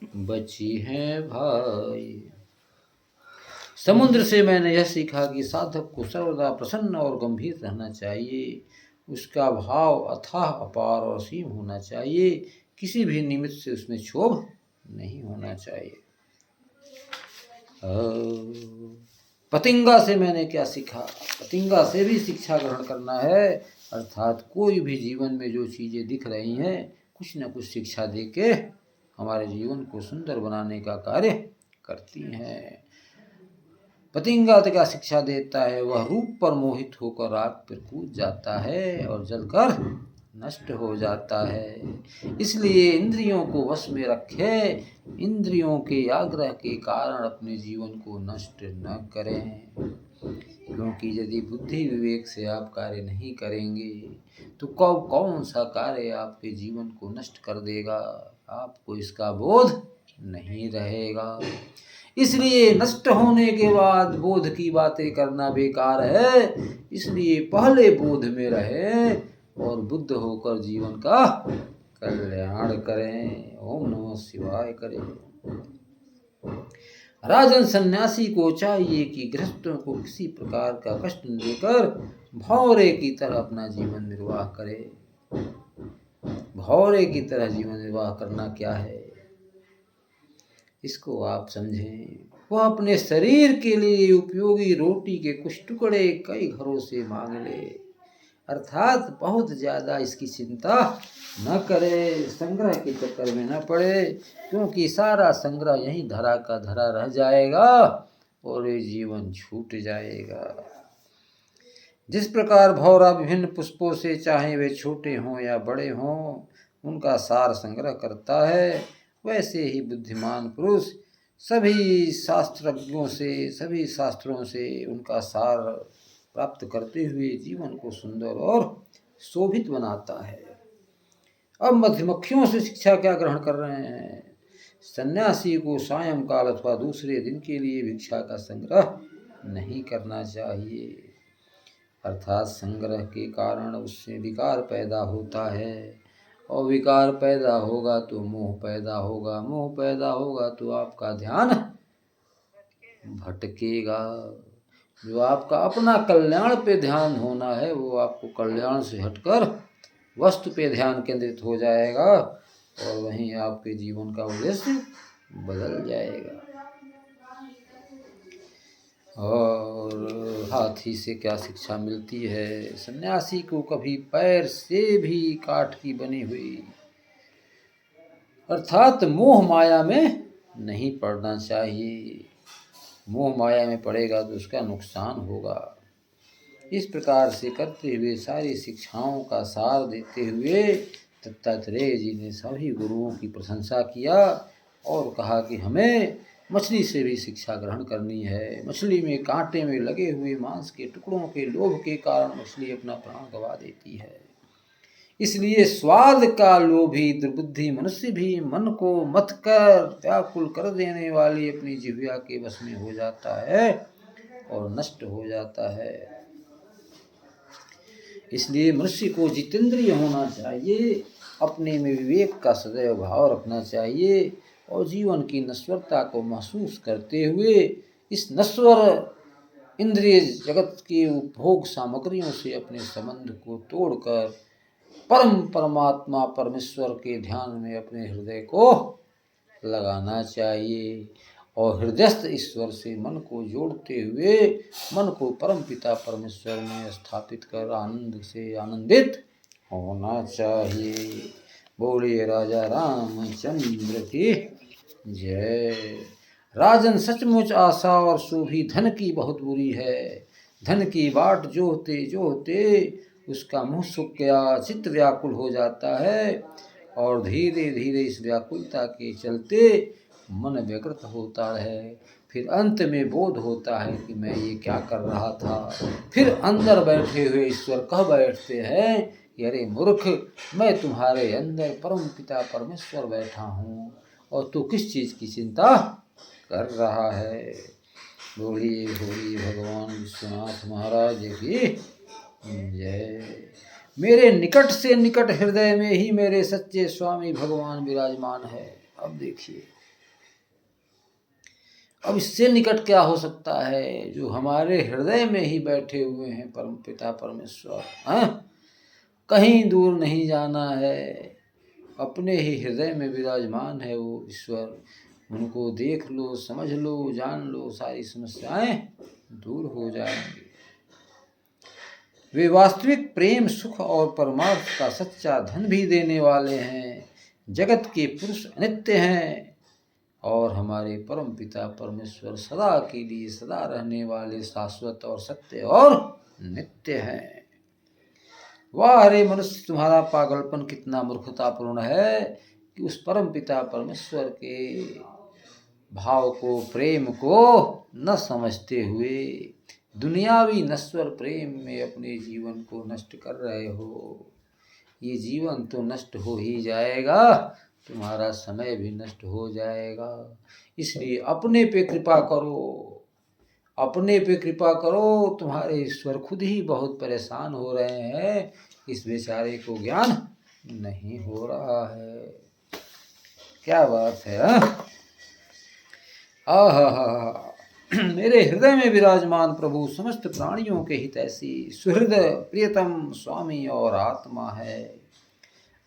बची हैं भाई। समुद्र से मैंने यह सीखा कि साधक को सर्वदा प्रसन्न और गंभीर रहना चाहिए। उसका भाव अथाह, अपार और असीम होना चाहिए। किसी भी निमित्त से उसमें क्षोभ नहीं होना चाहिए। पतिंगा से मैंने क्या सीखा? पतिंगा से भी शिक्षा ग्रहण करना है, अर्थात कोई भी जीवन में जो चीज़ें दिख रही हैं कुछ न कुछ शिक्षा देके हमारे जीवन को सुंदर बनाने का कार्य करती हैं। पतिंगा क्या शिक्षा देता है? वह रूप पर मोहित होकर आग पर कूद जाता है और जलकर नष्ट हो जाता है। इसलिए इंद्रियों को वश में रखे, इंद्रियों के आग्रह के कारण अपने जीवन को नष्ट न करें, क्योंकि यदि बुद्धि विवेक से आप कार्य नहीं करेंगे तो कौन सा कार्य आपके जीवन को नष्ट कर देगा, आपको इसका बोध नहीं रहेगा। इसलिए नष्ट होने के बाद बोध की बातें करना बेकार है। इसलिए पहले बोध में रहें और बुद्ध होकर जीवन का कल्याण करें। ओम नमः शिवाय करें। राजन, सन्यासी को चाहिए कि गृहस्थों को किसी प्रकार का कष्ट न देकर भौरे की तरह अपना जीवन निर्वाह करे। भौरे की तरह जीवन निर्वाह करना क्या है, इसको आप समझें। वह अपने शरीर के लिए उपयोगी रोटी के कुछ टुकड़े कई घरों से मांग ले, अर्थात बहुत ज़्यादा इसकी चिंता न करे, संग्रह के चक्कर में न पड़े, क्योंकि सारा संग्रह यहीं धरा का धरा रह जाएगा और ये जीवन छूट जाएगा। जिस प्रकार भौरा विभिन्न पुष्पों से, चाहे वे छोटे हों या बड़े हों, उनका सार संग्रह करता है, वैसे ही बुद्धिमान पुरुष सभी शास्त्रज्ञों से, सभी शास्त्रों से उनका सार प्राप्त करते हुए जीवन को सुंदर और शोभित बनाता है। अब मधुमक्खियों से शिक्षा क्या ग्रहण कर रहे हैं? सन्यासी को सायंकाल अथवा दूसरे दिन के लिए भिक्षा का संग्रह नहीं करना चाहिए, अर्थात संग्रह के कारण उससे विकार पैदा होता है, और विकार पैदा होगा तो मोह पैदा होगा, मोह पैदा होगा तो आपका ध्यान भटकेगा। जो आपका अपना कल्याण पे ध्यान होना है वो आपको कल्याण से हटकर वस्तु पे ध्यान केंद्रित हो जाएगा और वहीं आपके जीवन का उद्देश्य बदल जाएगा। और हाथी से क्या शिक्षा मिलती है? सन्यासी को कभी पैर से भी काठ की बनी हुई अर्थात मोह माया में नहीं पड़ना चाहिए। मोह माया में पड़ेगा तो उसका नुकसान होगा। इस प्रकार से करते हुए सारी शिक्षाओं का सार देते हुए दत्तात्रेय जी ने सभी गुरुओं की प्रशंसा किया और कहा कि हमें मछली से भी शिक्षा ग्रहण करनी है। मछली में कांटे में लगे हुए मांस के टुकड़ों के लोभ के कारण मछली अपना प्राण गंवा देती है। इसलिए स्वाद का लोभी दुर्बुद्धि मनुष्य भी मन को मत कर व्याकुल कर देने वाली अपनी जिह्वा के वश में हो जाता है और नष्ट हो जाता है। इसलिए मनुष्य को जितेंद्रिय होना चाहिए, अपने में विवेक का सदैव भाव रखना चाहिए और जीवन की नश्वरता को महसूस करते हुए इस नश्वर इंद्रिय जगत के उपभोग सामग्रियों से अपने संबंध को तोड़कर परम परमात्मा परमेश्वर के ध्यान में अपने हृदय को लगाना चाहिए और हृदयस्थ ईश्वर से मन को जोड़ते हुए मन को परम पिता परमेश्वर में स्थापित कर आनंद से आनंदित होना चाहिए। बोलिए राजा रामचंद्र की जय। राजन, सचमुच आशा और शोभी धन की बहुत बुरी है। धन की बाट जोहते जोहते उसका मुँह सूख गया, चित्त व्याकुल हो जाता है और धीरे धीरे इस व्याकुलता के चलते मन व्यग्रत होता है। फिर अंत में बोध होता है कि मैं ये क्या कर रहा था। फिर अंदर बैठे हुए ईश्वर कह बैठते हैं कि अरे मूर्ख, मैं तुम्हारे अंदर परम पिता परमेश्वर बैठा हूँ और तू किस चीज़ की चिंता कर रहा है। बोलिए बोलिए भगवान विश्वनाथ महाराज की जय। मेरे निकट से निकट हृदय में ही मेरे सच्चे स्वामी भगवान विराजमान है। अब देखिए, अब इससे निकट क्या हो सकता है, जो हमारे हृदय में ही बैठे हुए हैं परम पिता परमेश्वर। हैं, कहीं दूर नहीं जाना है, अपने ही हृदय में विराजमान है वो ईश्वर। उनको देख लो, समझ लो, जान लो, सारी समस्याएं दूर हो जाएंगी। वे वास्तविक प्रेम, सुख और परमार्थ का सच्चा धन भी देने वाले हैं। जगत के पुरुष अनित्य हैं और हमारे परम पिता परमेश्वर सदा के लिए सदा रहने वाले शाश्वत और सत्य और नित्य हैं। वाह रे मनुष्य, तुम्हारा पागलपन कितना मूर्खतापूर्ण है कि उस परम पिता परमेश्वर के भाव को, प्रेम को न समझते हुए दुनियावी नश्वर प्रेम में अपने जीवन को नष्ट कर रहे हो। ये जीवन तो नष्ट हो ही जाएगा, तुम्हारा समय भी नष्ट हो जाएगा। इसलिए अपने पे कृपा करो, अपने पे कृपा करो। तुम्हारे ईश्वर खुद ही बहुत परेशान हो रहे हैं, इस बेचारे को ज्ञान नहीं हो रहा है। क्या बात है। आहा, मेरे हृदय में विराजमान प्रभु समस्त प्राणियों के हितैषी सुहृदय प्रियतम स्वामी और आत्मा है।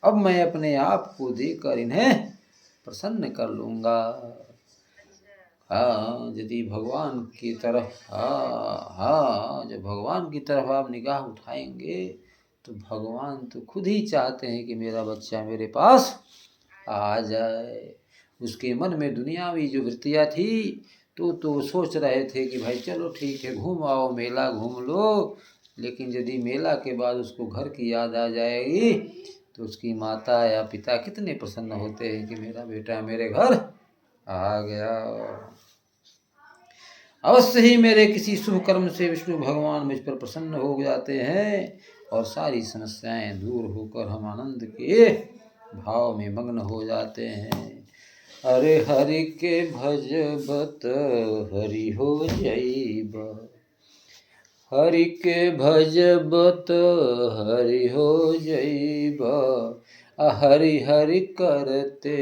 अब मैं अपने आप को देकर इन्हें प्रसन्न कर लूँगा। हाँ, यदि भगवान की तरफ, हाँ, जब भगवान की तरफ आप निगाह उठाएंगे तो भगवान तो खुद ही चाहते हैं कि मेरा बच्चा मेरे पास आ जाए। उसके मन में दुनियावी जो वृत्तियाँ थी तो सोच रहे थे कि भाई चलो ठीक है, घूम आओ, मेला घूम लो। लेकिन यदि मेला के बाद उसको घर की याद आ जाएगी तो उसकी माता या पिता कितने प्रसन्न होते हैं कि मेरा बेटा मेरे घर आ गया। अवश्य ही मेरे किसी शुभ कर्म से विष्णु भगवान मुझ पर प्रसन्न हो जाते हैं और सारी समस्याएं दूर होकर हम आनंद के भाव में मग्न हो जाते हैं। अरे हरि के भजबत हरि हो जैब, हरि के भजबत हरि हो जैब, हरि हरि करते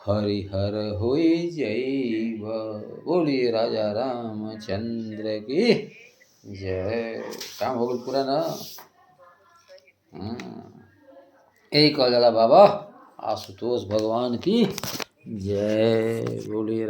हरिहर होई जैब। बोलिए राजा रामचंद्र की जय। काम हो गया पूरा ना। यही कह जाला बाबा आशुतोष भगवान की जय। बोलिए।